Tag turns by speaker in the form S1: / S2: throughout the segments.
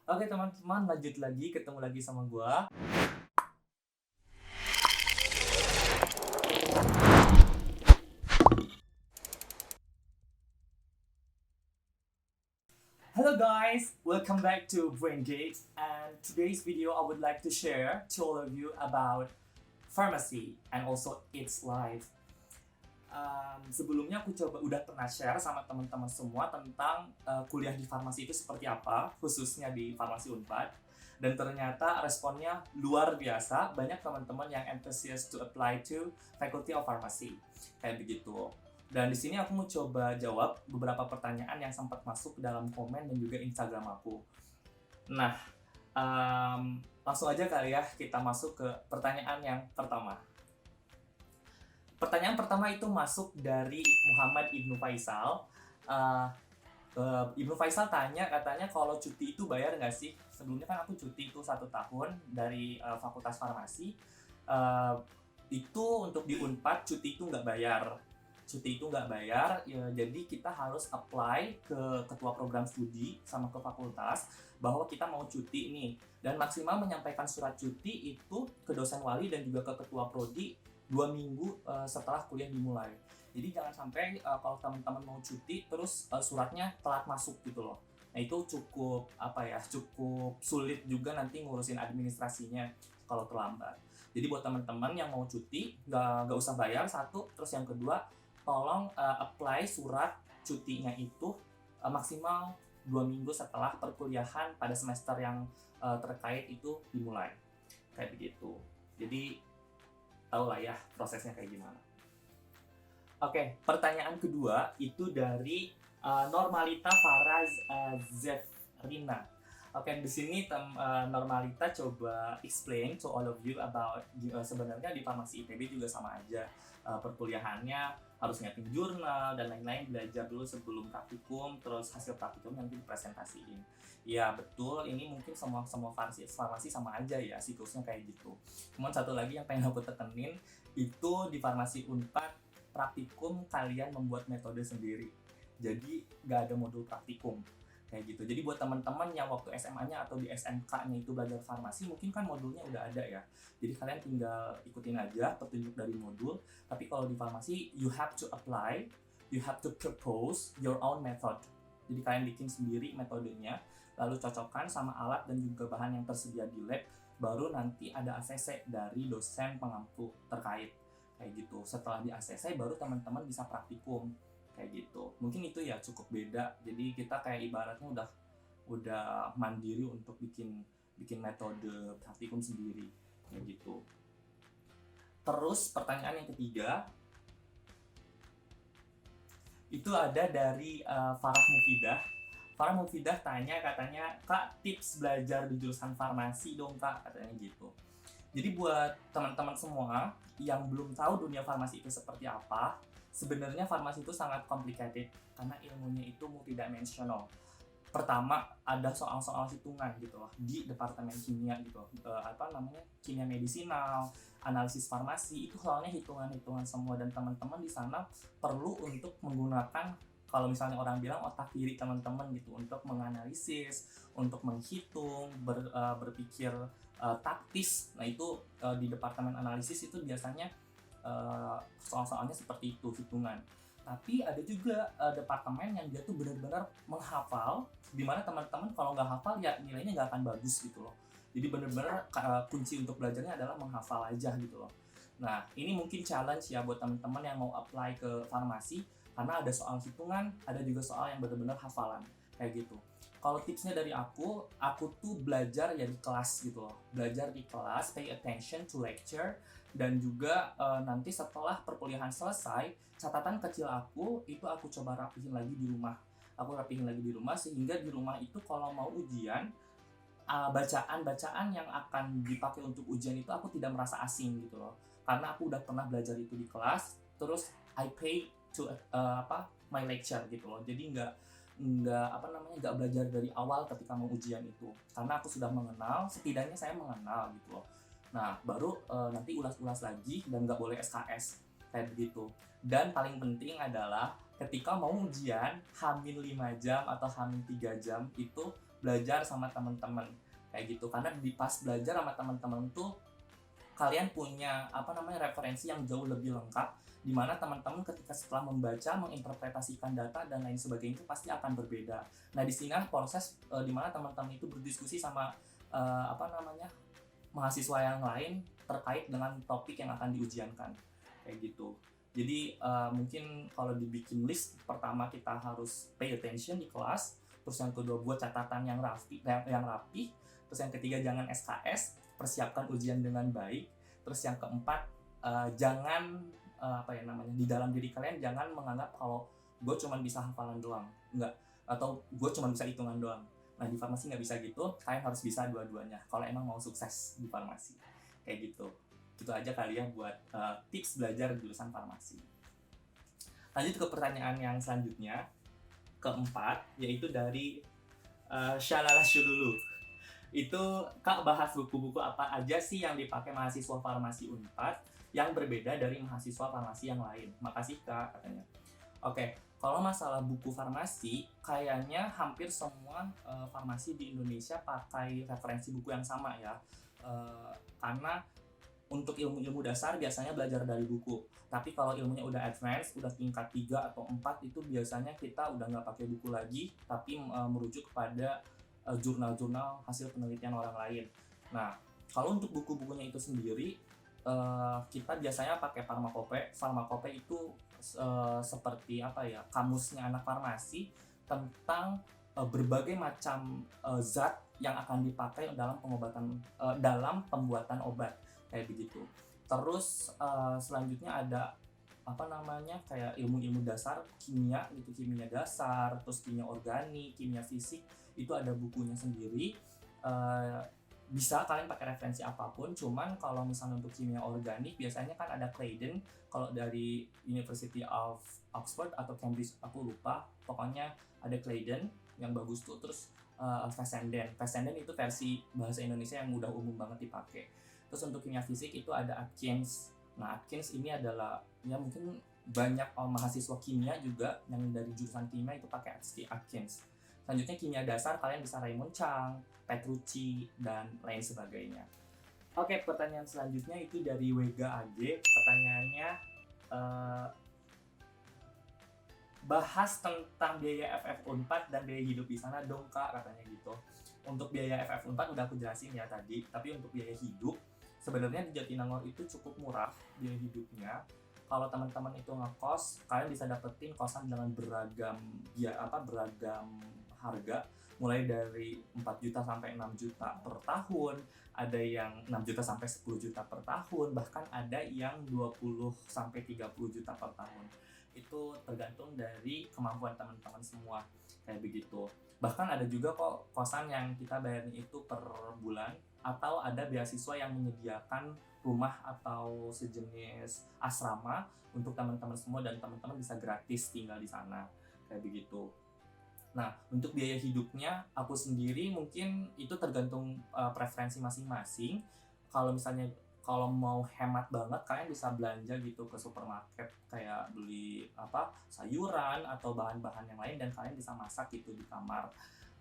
S1: Oke teman-teman, lanjut lagi, ketemu lagi sama gua. Hello guys, welcome back to BrainGate, and today's video I would like to share to all of you about pharmacy and also its life. Sebelumnya aku udah pernah share sama teman-teman semua tentang kuliah di farmasi itu seperti apa, khususnya di farmasi Unpad. Dan ternyata responnya luar biasa, banyak teman-teman yang antusias to apply to Faculty of Pharmacy, kayak begitu. Dan di sini aku mau coba jawab beberapa pertanyaan yang sempat masuk dalam komen dan juga Instagram aku. Nah, langsung aja kali ya kita masuk ke pertanyaan yang pertama. Pertanyaan pertama itu masuk dari Muhammad Ibnu Faisal. Ibnu Faisal katanya kalau cuti itu bayar nggak sih? Sebelumnya kan aku cuti itu 1 tahun dari Fakultas Farmasi. Itu untuk di Unpad cuti itu nggak bayar. Ya, jadi kita harus apply ke ketua program studi sama ke fakultas bahwa kita mau cuti nih, dan maksimal menyampaikan surat cuti itu ke dosen wali dan juga ke ketua prodi 2 minggu setelah kuliah dimulai. Jadi jangan sampai kalau teman-teman mau cuti terus suratnya telat masuk gitu loh. Nah itu cukup cukup sulit juga nanti ngurusin administrasinya kalau terlambat. Jadi buat teman-teman yang mau cuti nggak usah bayar satu, terus yang kedua tolong apply surat cutinya itu maksimal 2 minggu setelah perkuliahan pada semester yang terkait itu dimulai. Kayak begitu. Jadi tau lah ya prosesnya kayak gimana. Oke, pertanyaan kedua itu dari Normalita Faraz Zefrina. Oke, di sini Normalita coba explain to all of you about sebenarnya di farmasi ITB juga sama aja. Perkuliahannya harus nyiapin jurnal dan lain-lain, belajar dulu sebelum praktikum, terus hasil praktikum nanti dipresentasiin. Ya betul, ini mungkin semua farmasi sama aja ya, siklusnya kayak gitu. Cuman satu lagi yang pengen aku tekenin, itu di farmasi Unpad praktikum kalian membuat metode sendiri. Jadi nggak ada modul praktikum kayak gitu. Jadi buat teman-teman yang waktu SMA-nya atau di SMK-nya itu belajar farmasi, mungkin kan modulnya udah ada ya. Jadi kalian tinggal ikutin aja petunjuk dari modul. Tapi kalau di farmasi, you have to apply, you have to propose your own method. Jadi kalian bikin sendiri metodenya, lalu cocokkan sama alat dan juga bahan yang tersedia di lab, baru nanti ada ACC dari dosen pengampu terkait kayak gitu. Setelah di ACC baru teman-teman bisa praktikum kayak gitu. Mungkin itu ya cukup beda. Jadi kita kayak ibaratnya udah mandiri untuk bikin metode praktikum sendiri kayak gitu. Terus pertanyaan yang ketiga itu ada dari Farah Mufidah. Farah Mufidah katanya, "Kak, tips belajar di jurusan farmasi dong Kak," katanya gitu. Jadi buat teman-teman semua yang belum tahu dunia farmasi itu seperti apa, sebenarnya farmasi itu sangat complicated karena ilmunya itu multidimensional. Pertama ada soal-soal hitungan gitu loh di departemen kimia gitu, kimia medisinal, analisis farmasi, itu soalnya hitungan-hitungan semua, dan teman-teman di sana perlu untuk menggunakan, kalau misalnya orang bilang otak kiri teman-teman gitu, untuk menganalisis, untuk menghitung, berpikir taktis. Nah itu di departemen analisis itu biasanya soal-soalnya seperti itu, hitungan. Tapi ada juga departemen yang dia tuh benar-benar menghafal, dimana teman-teman kalau nggak hafal ya nilainya nggak akan bagus gitu loh. Jadi benar-benar kunci untuk belajarnya adalah menghafal aja gitu loh. Nah ini mungkin challenge ya buat teman-teman yang mau apply ke farmasi, karena ada soal hitungan, ada juga soal yang benar-benar hafalan kayak gitu. Kalau tipsnya dari aku tuh belajar ya di kelas gitu loh. Belajar di kelas, pay attention to lecture, dan juga nanti setelah perkuliahan selesai, catatan kecil aku itu aku coba rapihin lagi di rumah. Sehingga di rumah itu kalau mau ujian, bacaan-bacaan yang akan dipakai untuk ujian itu aku tidak merasa asing gitu loh. Karena aku udah pernah belajar itu di kelas, terus I pay to my lecture gitu loh. Jadi nggak belajar dari awal ketika mau ujian itu, karena aku sudah mengenal, setidaknya saya mengenal gitu loh. Nah baru nanti ulas-ulas lagi, dan nggak boleh SKS kayak begitu. Dan paling penting adalah ketika mau ujian H-5 jam atau H-3 jam itu belajar sama teman-teman kayak gitu. Karena di pas belajar sama teman-teman tuh kalian punya referensi yang jauh lebih lengkap, di mana teman-teman ketika setelah membaca, menginterpretasikan data dan lain sebagainya itu pasti akan berbeda. Nah, di sini proses di mana teman-teman itu berdiskusi sama mahasiswa yang lain terkait dengan topik yang akan diujiankan kayak gitu. Jadi mungkin kalau dibikin list, pertama kita harus pay attention di kelas, terus yang kedua buat catatan yang rapi, terus yang ketiga jangan SKS, persiapkan ujian dengan baik, terus yang keempat jangan di dalam diri kalian jangan menganggap kalau gue cuma bisa hafalan doang, enggak, atau gue cuma bisa hitungan doang. Nah, di farmasi nggak bisa gitu, kalian harus bisa dua-duanya kalau emang mau sukses di farmasi kayak gitu. Gitu aja kali ya buat tips belajar jurusan farmasi. Lanjut ke pertanyaan yang selanjutnya, keempat, yaitu dari Shalala Shululu. Itu Kak, bahas buku-buku apa aja sih yang dipakai mahasiswa farmasi Unpad yang berbeda dari mahasiswa farmasi yang lain? Makasih Kak, katanya. Oke, kalau masalah buku farmasi, kayaknya hampir semua farmasi di Indonesia pakai referensi buku yang sama ya. Karena untuk ilmu-ilmu dasar biasanya belajar dari buku. Tapi kalau ilmunya udah advance, udah tingkat 3 atau 4, itu biasanya kita udah nggak pakai buku lagi, tapi merujuk kepada jurnal-jurnal hasil penelitian orang lain. Nah, kalau untuk buku-bukunya itu sendiri, kita biasanya pakai Pharmacope. Pharmacope itu seperti kamusnya anak farmasi tentang berbagai macam zat yang akan dipakai dalam dalam pembuatan obat kayak begitu. Terus selanjutnya ada kayak ilmu-ilmu dasar kimia gitu, kimia dasar, terus kimia organik, kimia fisik, itu ada bukunya sendiri. Bisa kalian pakai referensi apapun, cuman kalau misalnya untuk kimia organik biasanya kan ada Claydon, kalau dari University of Oxford atau Cambridge aku lupa, pokoknya ada Claydon yang bagus tuh. Terus Fessenden itu versi bahasa Indonesia yang udah umum banget dipakai. Terus untuk kimia fisik itu ada Atkins. Nah, Atkins ini adalah ya mungkin banyak mahasiswa kimia juga yang dari jurusan kimia itu pakai Atkins. Selanjutnya kimia dasar kalian bisa Raymond Chang, Petrucci, dan lain sebagainya. Oke, pertanyaan selanjutnya itu dari Wega AG. Pertanyaannya, bahas tentang biaya FF Unpad dan biaya hidup di sana dong Kak, katanya gitu. Untuk biaya FF Unpad udah aku jelasin ya tadi, tapi untuk biaya hidup sebenarnya di Jatinangor itu cukup murah biaya hidupnya. Kalau teman-teman itu ngekos, kalian bisa dapetin kosan dengan beragam harga, mulai dari 4 juta sampai 6 juta per tahun, ada yang 6 juta sampai 10 juta per tahun, bahkan ada yang 20 sampai 30 juta per tahun. Itu tergantung dari kemampuan teman-teman semua kayak begitu. Bahkan ada juga kok kosan yang kita bayarin itu per bulan, atau ada beasiswa yang menyediakan rumah atau sejenis asrama untuk teman-teman semua, dan teman-teman bisa gratis tinggal di sana kayak begitu. Nah, untuk biaya hidupnya aku sendiri mungkin itu tergantung preferensi masing-masing. Kalau misalnya kalau mau hemat banget, kalian bisa belanja gitu ke supermarket, kayak beli sayuran atau bahan-bahan yang lain, dan kalian bisa masak gitu di kamar.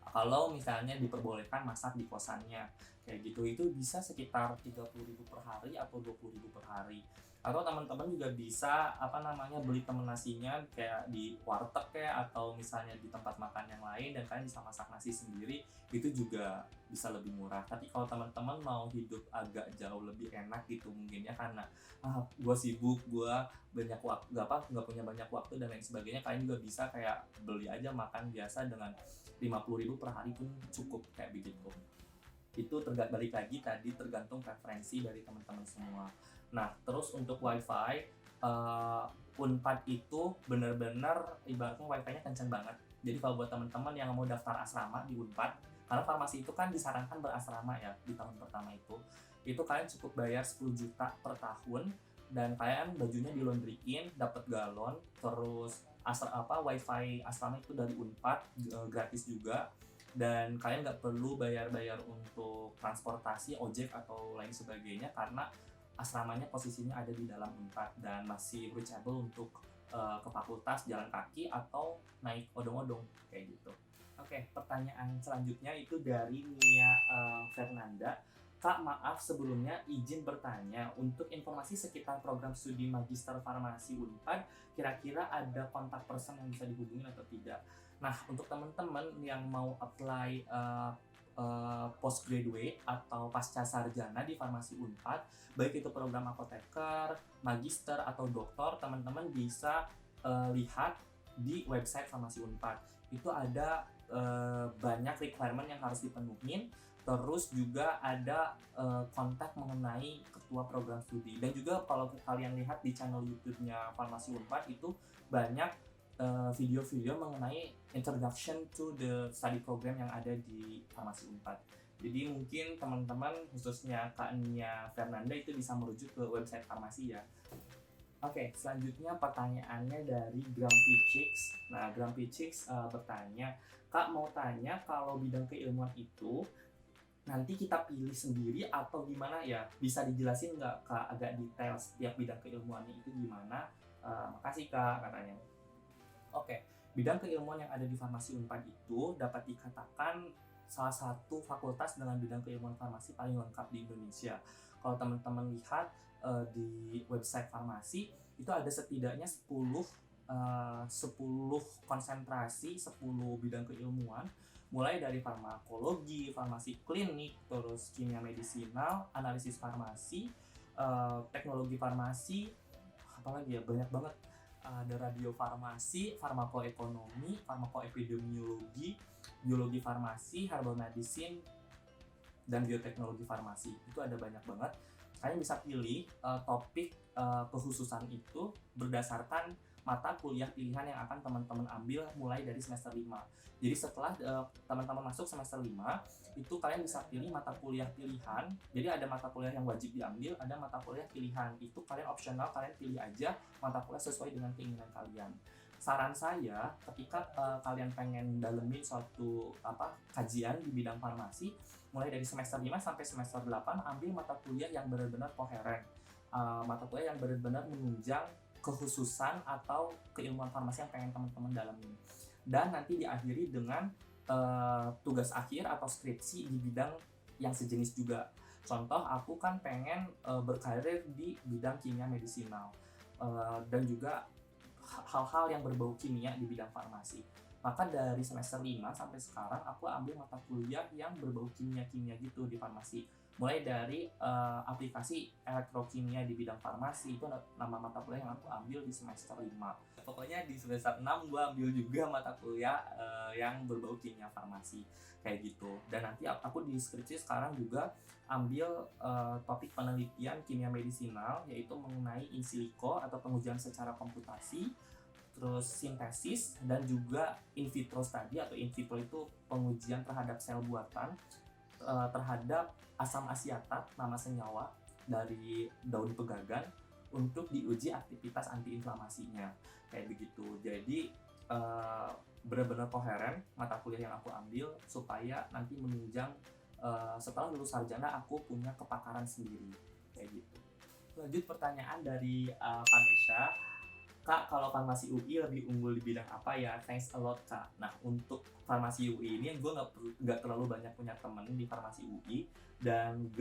S1: Kalau misalnya diperbolehkan masak di kosannya kayak gitu, itu bisa sekitar 30.000 per hari atau 20.000 per hari. Atau teman-teman juga bisa beli temen nasinya kayak di warteg ya, atau misalnya di tempat makan yang lain, dan kalian bisa masak nasi sendiri, itu juga bisa lebih murah. Tapi kalau teman-teman mau hidup agak jauh lebih enak gitu mungkin ya, karena gue sibuk, gue banyak waktu, nggak punya banyak waktu dan lain sebagainya, kalian juga bisa kayak beli aja makan biasa dengan 50.000 per hari pun cukup kayak begitu. Itu balik lagi tadi tergantung preferensi dari teman-teman semua. Nah, terus untuk wifi, Unpad itu benar-benar ibaratnya wifi-nya kenceng banget. Jadi kalau buat teman-teman yang mau daftar asrama di Unpad, karena farmasi itu kan disarankan berasrama ya di tahun pertama itu kalian cukup bayar 10 juta per tahun, dan kalian bajunya dilondriin, dapat galon, terus wifi asrama itu dari Unpad gratis juga, dan kalian nggak perlu bayar-bayar untuk transportasi, ojek atau lain sebagainya, karena asramanya posisinya ada di dalam Unpad dan masih reachable untuk ke fakultas jalan kaki atau naik odong-odong kayak gitu. Oke, pertanyaan selanjutnya itu dari Nia Fernanda. Kak, maaf sebelumnya izin bertanya, untuk informasi sekitar program studi Magister Farmasi Unpad, kira-kira ada kontak person yang bisa dihubungi atau tidak? Nah, untuk teman-teman yang mau apply postgraduate atau pasca sarjana di Farmasi Unpad, baik itu program apoteker, magister atau doktor, teman-teman bisa lihat di website Farmasi Unpad. Itu ada banyak requirement yang harus dipenuhin, terus juga ada kontak mengenai ketua program studi, dan juga kalau kalian lihat di channel YouTube-nya Farmasi Unpad itu banyak video-video mengenai introduction to the study program yang ada di Farmasi Unpad. Jadi mungkin teman-teman khususnya Kak Nia Fernanda itu bisa merujuk ke website farmasi ya. Oke, selanjutnya pertanyaannya dari Grumpy Chicks. Nah, Grumpy Chicks bertanya, Kak mau tanya kalau bidang keilmuan itu nanti kita pilih sendiri atau gimana ya? Bisa dijelasin nggak Kak agak detail setiap bidang keilmuannya itu gimana? Makasih Kak katanya. Oke, bidang keilmuan yang ada di Farmasi Unpad itu dapat dikatakan salah satu fakultas dengan bidang keilmuan farmasi paling lengkap di Indonesia. Kalau teman-teman lihat di website farmasi itu ada setidaknya 10 konsentrasi, 10 bidang keilmuan, mulai dari farmakologi, farmasi klinik, terus kimia medisinal, analisis farmasi, teknologi farmasi, apalagi ya, banyak banget. Ada radiofarmasi, farmakoekonomi, farmakoepidemiologi, biologi farmasi, herbal medicine, dan bioteknologi farmasi. Itu ada banyak banget. Kalian bisa pilih topik kekhususan itu berdasarkan mata kuliah pilihan yang akan teman-teman ambil mulai dari semester 5. Jadi setelah teman-teman masuk semester 5, itu kalian bisa pilih mata kuliah pilihan. Jadi ada mata kuliah yang wajib diambil, ada mata kuliah pilihan. Itu kalian opsional, kalian pilih aja mata kuliah sesuai dengan keinginan kalian. Saran saya, ketika kalian pengen dalemin suatu kajian di bidang farmasi, mulai dari semester 5 sampai semester 8, ambil mata kuliah yang benar-benar koheren. Mata kuliah yang benar-benar menunjang kekhususan atau keilmuan farmasi yang pengen teman-teman dalamin. Dan nanti diakhiri dengan tugas akhir atau skripsi di bidang yang sejenis juga. Contoh, aku kan pengen berkarir di bidang kimia medisinal dan juga hal-hal yang berbau kimia di bidang farmasi. Maka dari semester 5 sampai sekarang aku ambil mata kuliah yang berbau kimia-kimia gitu di farmasi. Mulai dari aplikasi elektrokimia di bidang farmasi, itu nama mata kuliah yang aku ambil di semester 5. Pokoknya di semester 6 gue ambil juga mata kuliah yang berbau kimia farmasi kayak gitu. Dan nanti aku di skripsi sekarang juga ambil topik penelitian kimia medisinal, yaitu mengenai in silico atau pengujian secara komputasi, terus sintesis, dan juga in vitro study atau in vitro itu pengujian terhadap sel buatan terhadap asam asiatat, nama senyawa dari daun pegagan, untuk diuji aktivitas antiinflamasinya kayak begitu. Jadi benar-benar koheren mata kuliah yang aku ambil supaya nanti menunjang setelah lulus sarjana aku punya kepakaran sendiri kayak gitu. Lanjut pertanyaan dari Vanessa. Kak, kalau farmasi UI lebih unggul di bidang apa ya? Thanks a lot, Kak. Nah, untuk farmasi UI ini gue nggak terlalu banyak punya temen di farmasi UI, dan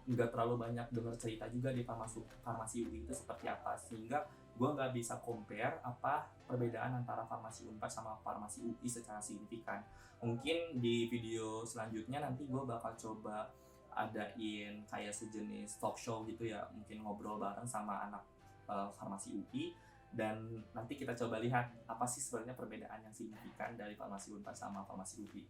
S1: nggak terlalu banyak dengar cerita juga di farmasi UI itu seperti apa, sehingga gue nggak bisa compare apa perbedaan antara farmasi Unpad sama farmasi UI secara signifikan. Mungkin di video selanjutnya nanti gue bakal coba adain kayak sejenis talk show gitu ya, mungkin ngobrol bareng sama anak farmasi UI, dan nanti kita coba lihat apa sih sebenarnya perbedaan yang signifikan dari farmasi Unpad sama farmasi UI.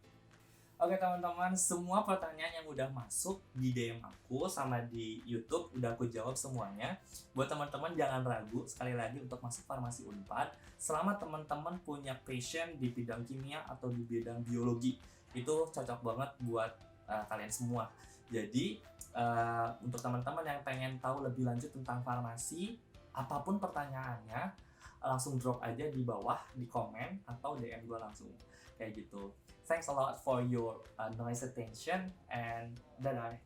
S1: Oke teman-teman, semua pertanyaan yang udah masuk di DM aku sama di YouTube udah aku jawab semuanya. Buat teman-teman jangan ragu sekali lagi untuk masuk farmasi Unpad selama teman-teman punya passion di bidang kimia atau di bidang biologi. Itu cocok banget buat kalian semua. Jadi untuk teman-teman yang pengen tahu lebih lanjut tentang farmasi, apapun pertanyaannya, langsung drop aja di bawah di komen atau DM gue langsung kayak gitu. Thanks a lot for your nice attention, and bye-bye.